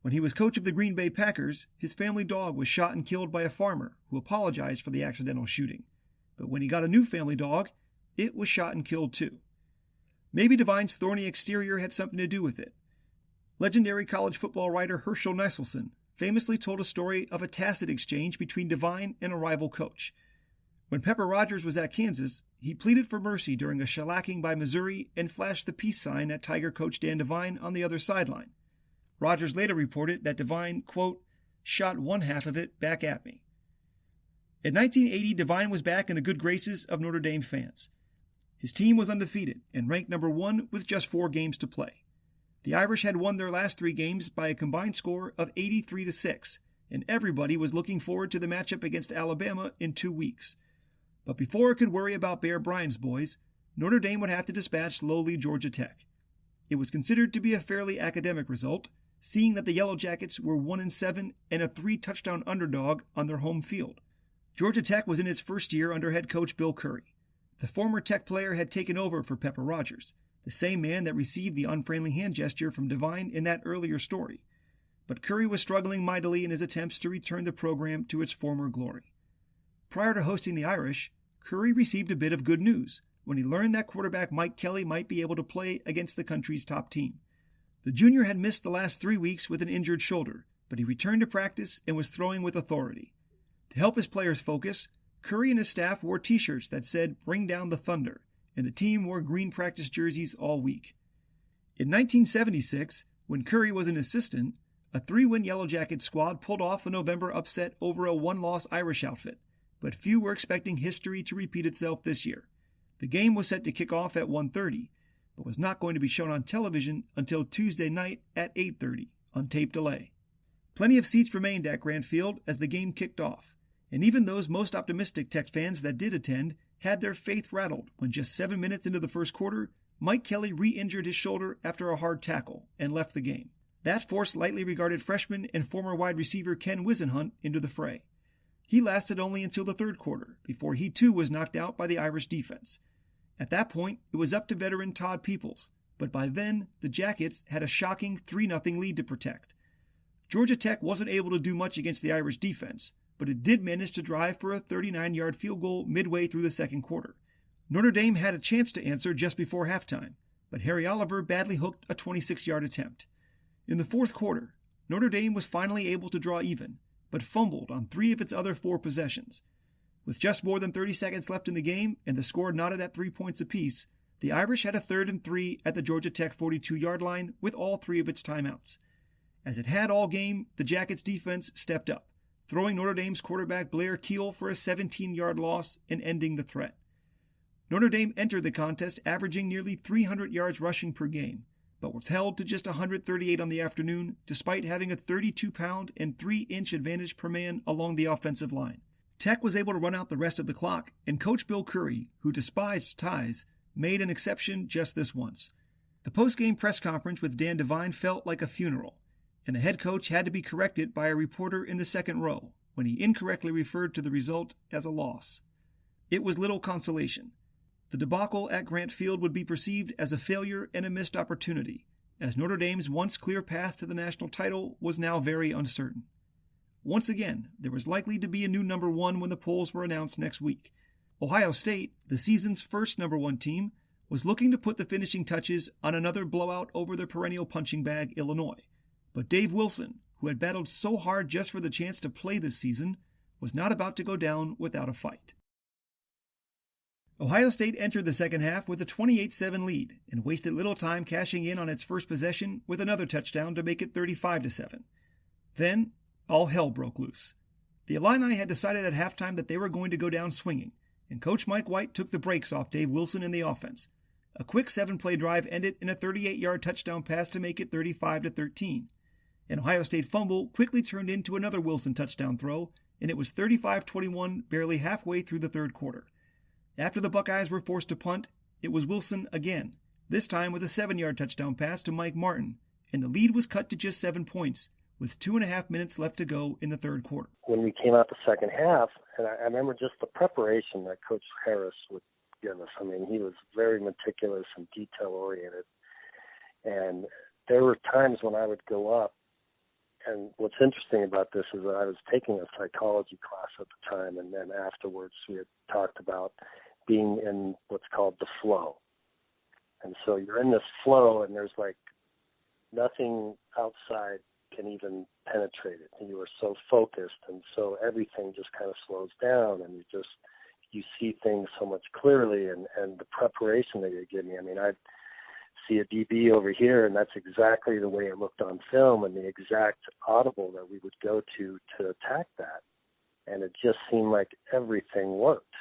When he was coach of the Green Bay Packers, his family dog was shot and killed by a farmer who apologized for the accidental shooting. But when he got a new family dog, it was shot and killed too. Maybe Devine's thorny exterior had something to do with it. Legendary college football writer Herschel Nesselson famously told a story of a tacit exchange between Devine and a rival coach. When Pepper Rogers was at Kansas, he pleaded for mercy during a shellacking by Missouri and flashed the peace sign at Tiger coach Dan Devine on the other sideline. Rogers later reported that Devine, quote, shot one half of it back at me. In 1980, Devine was back in the good graces of Notre Dame fans. His team was undefeated and ranked number 1 with just 4 games to play. The Irish had won their last 3 games by a combined score of 83-6, and everybody was looking forward to the matchup against Alabama in 2 weeks. But before it could worry about Bear Bryant's boys, Notre Dame would have to dispatch lowly Georgia Tech. It was considered to be a fairly academic result, seeing that the Yellow Jackets were 1-7 and a 3-touchdown underdog on their home field. Georgia Tech was in its first year under head coach Bill Curry. The former Tech player had taken over for Pepper Rogers, the same man that received the unfriendly hand gesture from Devine in that earlier story. But Curry was struggling mightily in his attempts to return the program to its former glory. Prior to hosting the Irish, Curry received a bit of good news when he learned that quarterback Mike Kelly might be able to play against the country's top team. The junior had missed the last 3 weeks with an injured shoulder, but he returned to practice and was throwing with authority. To help his players focus, Curry and his staff wore T-shirts that said, "Bring down the Thunder," and the team wore green practice jerseys all week. In 1976, when Curry was an assistant, a 3-win Yellow Jacket squad pulled off a November upset over a 1-loss Irish outfit, but few were expecting history to repeat itself this year. The game was set to kick off at 1:30, but was not going to be shown on television until Tuesday night at 8:30 on tape delay. Plenty of seats remained at Grant Field as the game kicked off, and even those most optimistic Tech fans that did attend had their faith rattled when just 7 minutes into the first quarter, Mike Kelly re-injured his shoulder after a hard tackle and left the game. That forced lightly regarded freshman and former wide receiver Ken Wisenhunt into the fray. He lasted only until the third quarter, before he too was knocked out by the Irish defense. At that point, it was up to veteran Todd Peoples, but by then, the Jackets had a shocking 3-0 lead to protect. Georgia Tech wasn't able to do much against the Irish defense, but it did manage to drive for a 39-yard field goal midway through the second quarter. Notre Dame had a chance to answer just before halftime, but Harry Oliver badly hooked a 26-yard attempt. In the fourth quarter, Notre Dame was finally able to draw even, but fumbled on 3 of its other 4 possessions. With just more than 30 seconds left in the game and the score knotted at 3 points apiece, the Irish had a 3rd and 3 at the Georgia Tech 42-yard line with all 3 of its timeouts. As it had all game, the Jackets' defense stepped up, throwing Notre Dame's quarterback Blair Keel for a 17-yard loss and ending the threat. Notre Dame entered the contest averaging nearly 300 yards rushing per game, but was held to just 138 on the afternoon despite having a 32-pound and 3-inch advantage per man along the offensive line. Tech was able to run out the rest of the clock, and Coach Bill Curry, who despised ties, made an exception just this once. The post-game press conference with Dan Devine felt like a funeral, and the head coach had to be corrected by a reporter in the second row when he incorrectly referred to the result as a loss. It was little consolation. The debacle at Grant Field would be perceived as a failure and a missed opportunity, as Notre Dame's once clear path to the national title was now very uncertain. Once again, there was likely to be a new number 1 when the polls were announced next week. Ohio State, the season's first number 1 team, was looking to put the finishing touches on another blowout over the perennial punching bag Illinois. But Dave Wilson, who had battled so hard just for the chance to play this season, was not about to go down without a fight. Ohio State entered the second half with a 28-7 lead and wasted little time cashing in on its first possession with another touchdown to make it 35-7. Then, all hell broke loose. The Illini had decided at halftime that they were going to go down swinging, and Coach Mike White took the brakes off Dave Wilson in the offense. A quick 7-play drive ended in a 38-yard touchdown pass to make it 35-13. An Ohio State fumble quickly turned into another Wilson touchdown throw, and it was 35-21 barely halfway through the third quarter. After the Buckeyes were forced to punt, it was Wilson again, this time with a 7-yard touchdown pass to Mike Martin, and the lead was cut to just 7 points, with 2.5 minutes left to go in the third quarter. When we came out the second half, and I remember just the preparation that Coach Harris would give us. I mean, he was very meticulous and detail-oriented. And there were times when I would go up, and what's interesting about this is that I was taking a psychology class at the time, and then afterwards we had talked about being in what's called the flow. And so you're in this flow, and there's like nothing outside can even penetrate it. And you are so focused, and so everything just kind of slows down, and you see things so much clearly, and the preparation that you give me. I mean, I'd see a DB over here, and that's exactly the way it looked on film, and the exact audible that we would go to attack that. And it just seemed like everything worked.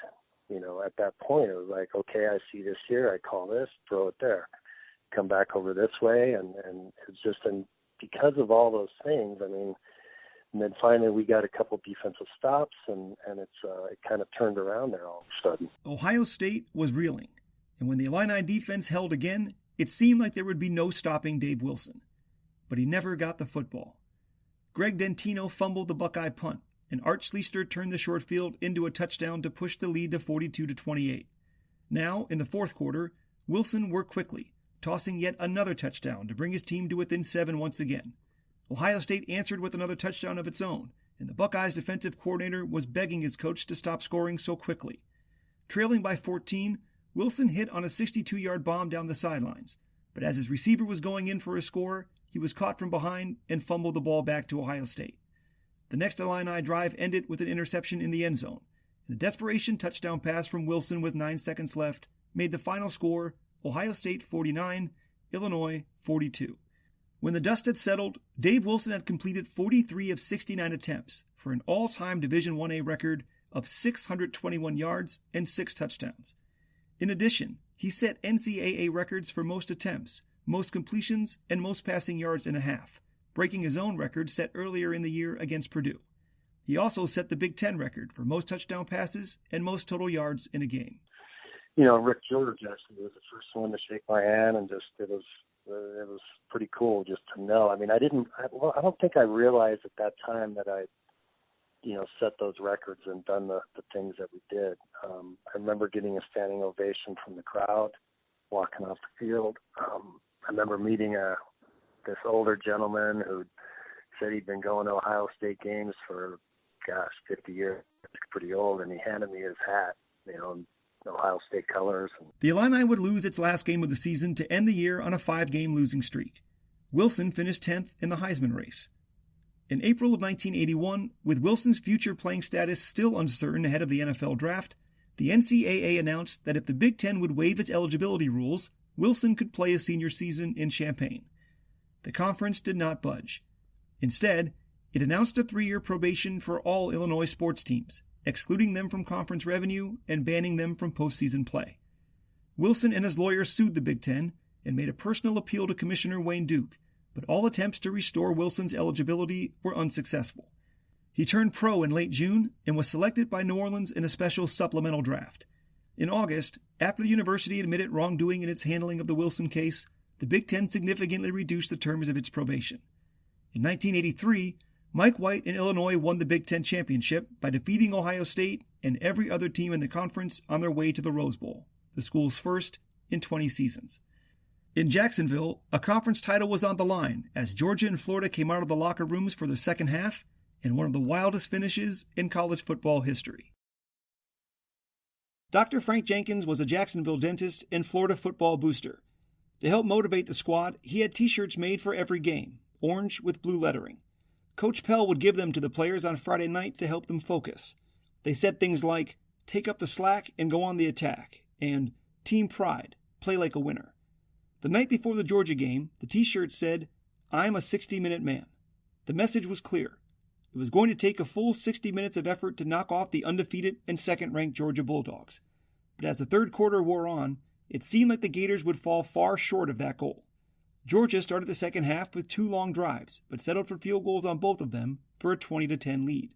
You know, at that point, it was like, okay, I see this here, I call this, throw it there, come back over this way, and it's just, and because of all those things, I mean, and then finally we got a couple defensive stops, and it kind of turned around there all of a sudden. Ohio State was reeling, and when the Illini defense held again, it seemed like there would be no stopping Dave Wilson. But he never got the football. Greg Dentino fumbled the Buckeye punt, and Art Schlichter turned the short field into a touchdown to push the lead to 42-28. Now, in the fourth quarter, Wilson worked quickly, tossing yet another touchdown to bring his team to within 7 once again. Ohio State answered with another touchdown of its own, and the Buckeyes' defensive coordinator was begging his coach to stop scoring so quickly. Trailing by 14, Wilson hit on a 62-yard bomb down the sidelines, but as his receiver was going in for a score, he was caught from behind and fumbled the ball back to Ohio State. The next Illini drive ended with an interception in the end zone, and a desperation touchdown pass from Wilson with 9 seconds left made the final score Ohio State 49, Illinois 42. When the dust had settled, Dave Wilson had completed 43 of 69 attempts for an all-time Division I-A record of 621 yards and 6 touchdowns. In addition, he set NCAA records for most attempts, most completions, and most passing yards in a half, breaking his own record set earlier in the year against Purdue. He also set the Big Ten record for most touchdown passes and most total yards in a game. You know, Rick George actually was the first one to shake my hand, and just it was pretty cool just to know. I mean, I don't think I realized at that time that I set those records and done the things that we did. I remember getting a standing ovation from the crowd walking off the field. I remember meeting this older gentleman who said he'd been going to Ohio State games for, 50 years. Pretty old, and he handed me his hat, and Ohio State colors. The Illini would lose its last game of the season to end the year on a 5-game losing streak. Wilson finished 10th in the Heisman race. In April of 1981, with Wilson's future playing status still uncertain ahead of the NFL draft, the NCAA announced that if the Big Ten would waive its eligibility rules, Wilson could play his senior season in Champaign. The conference did not budge. Instead, it announced a 3-year probation for all Illinois sports teams, excluding them from conference revenue and banning them from postseason play. Wilson and his lawyers sued the Big Ten and made a personal appeal to Commissioner Wayne Duke, but all attempts to restore Wilson's eligibility were unsuccessful. He turned pro in late June and was selected by New Orleans in a special supplemental draft. In August, after the university admitted wrongdoing in its handling of the Wilson case, the Big Ten significantly reduced the terms of its probation. In 1983, Mike White and Illinois won the Big Ten championship by defeating Ohio State and every other team in the conference on their way to the Rose Bowl, the school's first in 20 seasons. In Jacksonville, a conference title was on the line as Georgia and Florida came out of the locker rooms for the second half in one of the wildest finishes in college football history. Dr. Frank Jenkins was a Jacksonville dentist and Florida football booster. To help motivate the squad, he had t-shirts made for every game, orange with blue lettering. Coach Pell would give them to the players on Friday night to help them focus. They said things like, "Take up the slack and go on the attack," and "Team pride, play like a winner." The night before the Georgia game, the t-shirt said, "I'm a 60-minute man." The message was clear. It was going to take a full 60 minutes of effort to knock off the undefeated and second-ranked Georgia Bulldogs. But as the third quarter wore on, it seemed like the Gators would fall far short of that goal. Georgia started the second half with 2 long drives, but settled for field goals on both of them for a 20-10 lead.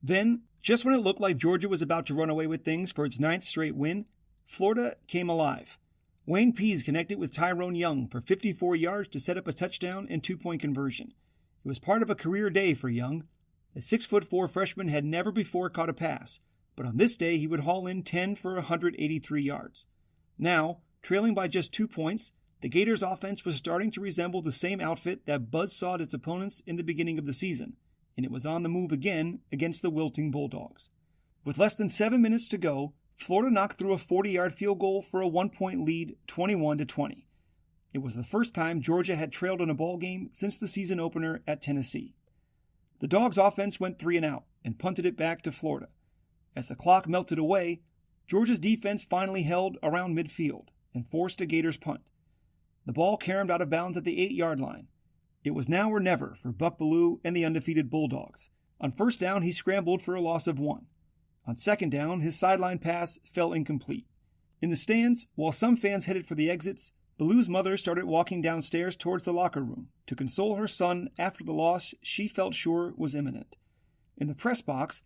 Then, just when it looked like Georgia was about to run away with things for its 9th straight win, Florida came alive. Wayne Pease connected with Tyrone Young for 54 yards to set up a touchdown and 2-point conversion. It was part of a career day for Young. The 6'4" freshman had never before caught a pass, but on this day he would haul in 10 for 183 yards. Now, trailing by just 2 points, the Gators' offense was starting to resemble the same outfit that buzzsawed its opponents in the beginning of the season, and it was on the move again against the wilting Bulldogs. With less than 7 minutes to go, Florida knocked through a 40-yard field goal for a 1-point lead, 21-20. It was the first time Georgia had trailed in a ball game since the season opener at Tennessee. The Dogs' offense went 3 and out and punted it back to Florida. As the clock melted away, Georgia's defense finally held around midfield and forced a Gators punt. The ball caromed out of bounds at the 8-yard line. It was now or never for Buck Bellew and the undefeated Bulldogs. On first down, he scrambled for a loss of 1. On second down, his sideline pass fell incomplete. In the stands, while some fans headed for the exits, Bellew's mother started walking downstairs towards the locker room to console her son after the loss she felt sure was imminent. In the press box,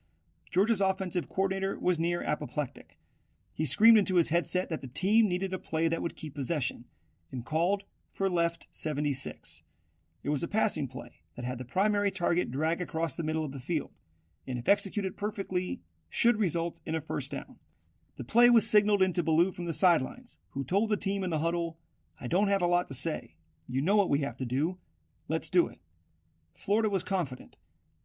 Georgia's offensive coordinator was near apoplectic. He screamed into his headset that the team needed a play that would keep possession, and called for left 76. It was a passing play that had the primary target drag across the middle of the field, and if executed perfectly, should result in a first down. The play was signaled into Bellew from the sidelines, who told the team in the huddle, "I don't have a lot to say. You know what we have to do. Let's do it." Florida was confident.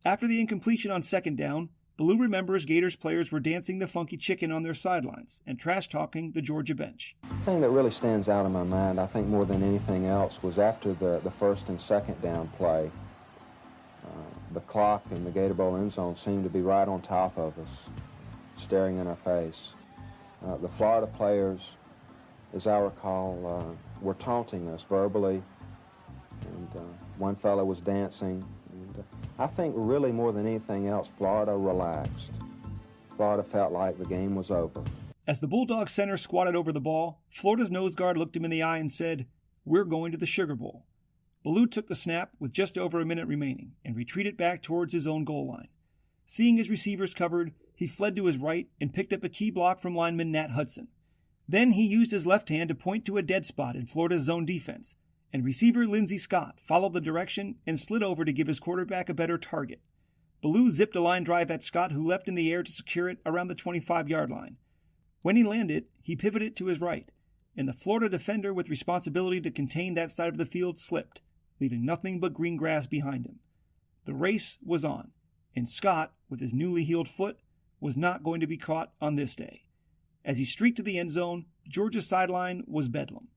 After the incompletion on second down, Bellew remembers Gators players were dancing the funky chicken on their sidelines and trash-talking the Georgia bench. The thing that really stands out in my mind, I think more than anything else, was after the first and second down play. The clock in the Gator Bowl end zone seemed to be right on top of us, staring in our face. The Florida players, as I recall, were taunting us verbally, and one fellow was dancing. And I think really more than anything else, Florida relaxed. Florida felt like the game was over. As the Bulldog center squatted over the ball, Florida's nose guard looked him in the eye and said, "We're going to the Sugar Bowl." Bellew took the snap with just over a minute remaining and retreated back towards his own goal line. Seeing his receivers covered, he fled to his right and picked up a key block from lineman Nat Hudson. Then he used his left hand to point to a dead spot in Florida's zone defense, and receiver Lindsey Scott followed the direction and slid over to give his quarterback a better target. Bellew zipped a line drive at Scott, who leapt in the air to secure it around the 25-yard line. When he landed, he pivoted to his right, and the Florida defender with responsibility to contain that side of the field slipped, leaving nothing but green grass behind him. The race was on, and Scott, with his newly healed foot, was not going to be caught on this day. As he streaked to the end zone, Georgia's sideline was bedlam.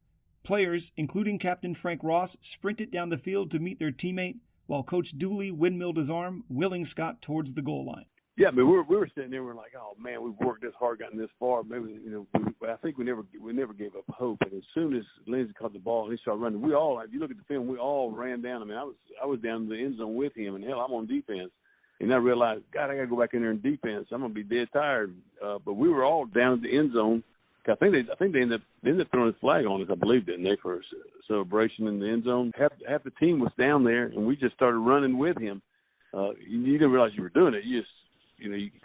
Players, including Captain Frank Ross, sprinted down the field to meet their teammate, while Coach Dooley windmilled his arm, willing Scott towards the goal line. Yeah, but we were sitting there. We're like, oh man, we've worked this hard, gotten this far. Maybe I think we never gave up hope. And as soon as Lindsey caught the ball and he started running, we all, if you look at the film, we all ran down. I mean, I was down in the end zone with him, and hell, I'm on defense. And I realized, God, I got to go back in there in defense. I'm gonna be dead tired. But we were all down at the end zone. I think they ended up throwing a flag on us, I believe, didn't they, for a celebration in the end zone. Half the team was down there, and we just started running with him. You didn't realize you were doing it. You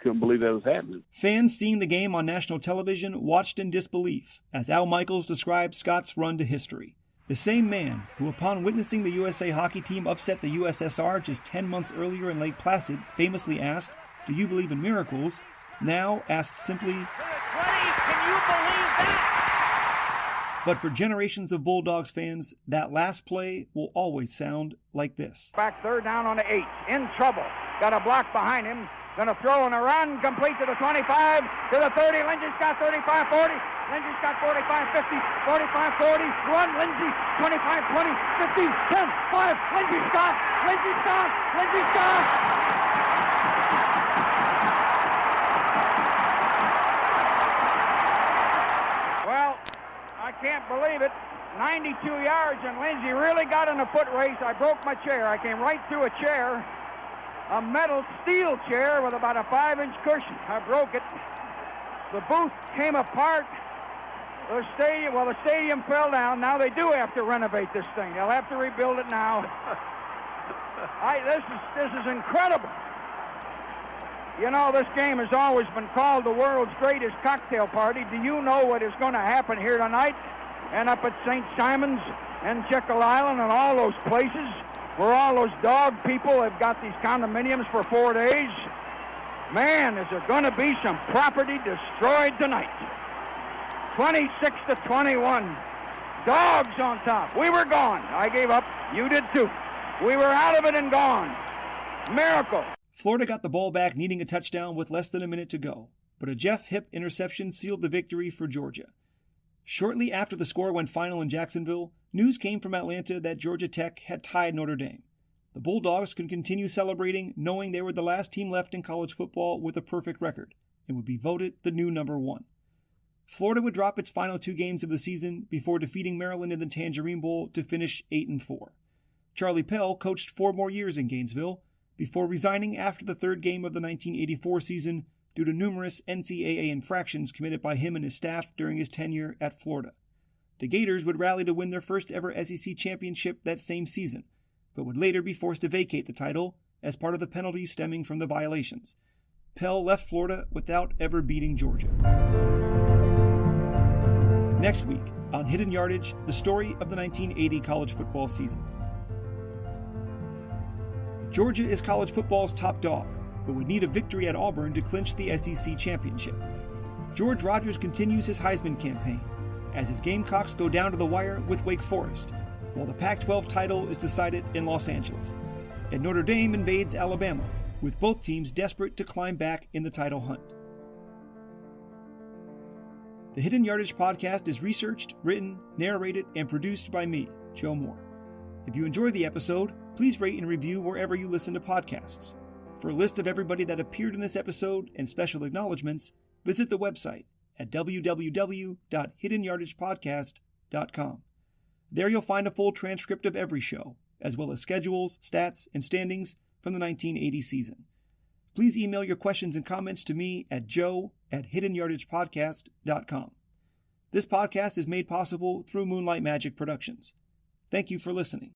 couldn't believe that was happening. Fans seeing the game on national television watched in disbelief as Al Michaels described Scott's run to history. The same man who, upon witnessing the USA hockey team upset the USSR just 10 months earlier in Lake Placid, famously asked, "Do you believe in miracles?" now asked simply, "Can you believe that?" But for generations of Bulldogs fans, that last play will always sound like this. Back third down on the 8, in trouble. Got a block behind him. Going to throw and a run, complete to the 25, to the 30. Lindsey's got 35, 40. Lindsey's got 45, 50, 45, 40. Run, Lindsey, 25, 20, 50, 10, 5. Lindsey scott. Lindsey scott. Lindsey scott. Well, I can't believe it. 92 yards, and Lindsey really got in a foot race. I broke my chair. I came right through a chair. A metal steel chair with about a 5-inch cushion. I broke it. The booth came apart. The stadium fell down. Now they do have to renovate this thing. They'll have to rebuild it now. This is incredible. You know, this game has always been called the world's greatest cocktail party. Do you know what is going to happen here tonight and up at St. Simon's and Jekyll Island and all those places where all those dog people have got these condominiums for 4 days? Man, is there going to be some property destroyed tonight. 26-21. Dogs on top. We were gone. I gave up. You did too. We were out of it and gone. Miracle. Florida got the ball back, needing a touchdown with less than a minute to go, but a Jeff Hipp interception sealed the victory for Georgia. Shortly after the score went final in Jacksonville, news came from Atlanta that Georgia Tech had tied Notre Dame. The Bulldogs could continue celebrating, knowing they were the last team left in college football with a perfect record and would be voted the new number 1. Florida would drop its final 2 games of the season before defeating Maryland in the Tangerine Bowl to finish 8-4. Charlie Pell coached 4 more years in Gainesville before resigning after the 3rd game of the 1984 season due to numerous NCAA infractions committed by him and his staff during his tenure at Florida. The Gators would rally to win their first ever SEC championship that same season, but would later be forced to vacate the title as part of the penalties stemming from the violations. Pell left Florida without ever beating Georgia. Next week, on Hidden Yardage, the story of the 1980 college football season. Georgia is college football's top dog, but would need a victory at Auburn to clinch the SEC championship. George Rogers continues his Heisman campaign, as his Gamecocks go down to the wire with Wake Forest, while the Pac-12 title is decided in Los Angeles. And Notre Dame invades Alabama, with both teams desperate to climb back in the title hunt. The Hidden Yardage podcast is researched, written, narrated, and produced by me, Joe Moore. If you enjoy the episode, please rate and review wherever you listen to podcasts. For a list of everybody that appeared in this episode and special acknowledgments, visit the website at www.hiddenyardagepodcast.com. There you'll find a full transcript of every show, as well as schedules, stats, and standings from the 1980 season. Please email your questions and comments to me at joe@hiddenyardagepodcast.com. This podcast is made possible through Moonlight Magic Productions. Thank you for listening.